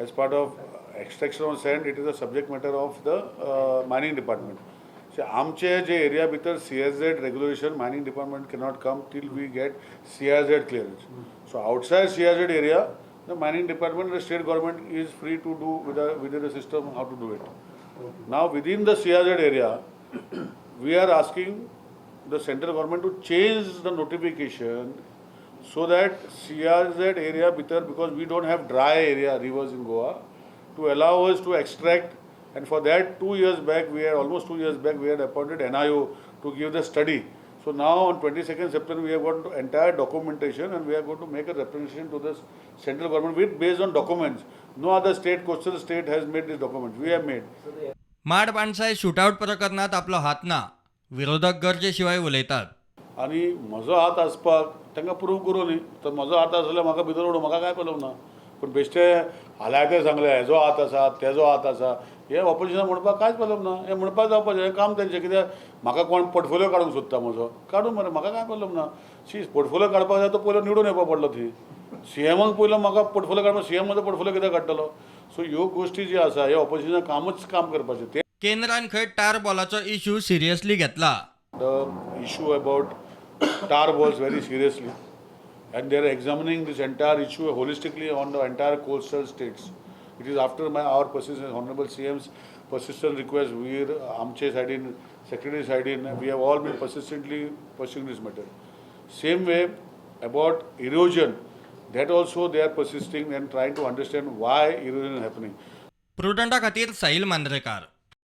as part of extraction of sand, it is a subject matter of the mining department. So आमचे जे area भितर CRZ regulation, mining department cannot come till we get CRZ clearance. So outside CRZ area, the mining department, the state government is free to do within the system how to do it. Now within the CRZ area, we are asking the central government to change the notification so that CRZ area because we don't have dry area rivers in Goa, to allow us to extract, and for that almost 2 years back we had appointed NIO to give the study. So now on 22nd September we have got the entire documentation and we are going to make a representation to the central government based on documents. No other state, coastal state has made this document. We have made. माड माणसाय shootout प्रकरणात आपलो हात ना, विरोधक गरजेशिवाय उलयतात. आणि म्हजो हात आसपाक तांकां प्रूव करूं न्ही, तर म्हजो हात आसल्यार म्हाका भितर उडोवं, म्हाका काय प्रॉब्लम ना. पूण बेश्टे हालायते सांगले हेजो हात आसा तेजो हात आसा, हे ऑपोजिशनाक म्हणपाक कांयच प्रॉब्लम ना. हे म्हणपाक जावपाचें, हें काम तेंचें. कित्याक म्हाका कोण पोर्टफोलियो काडूंक सोदता म्हजो, काडूं मरे, म्हाका काय प्रॉब्लम ना. पोर्टफोलियो काडपाक जाय तो पयलो निवडून येवपाक पडलो थंय. सीएमाक पयलो म्हाका पोर्टफोलियो काडपाक, सीएम म्हजो पोर्टफोलियो कित्याक काडटलो. सो ह्यो गोश्टी जी आसा हे ऑपोजिशनाक काम करपाचें. ते केंद्रान खंय टार बॉलाचो इश्यू सिरियसली घेतला. The issue about tar balls very seriously, and they are examining this entire issue holistically on the entire coastal states. It is after our persistent, Honorable CM's persistent request, Amche side in, Secretary side in, we have all been persistently pursuing this matter. Same way about erosion, that also they are persisting and trying to understand why erosion is happening. प्रुडंटा खातीर साहिल मांद्रेकार.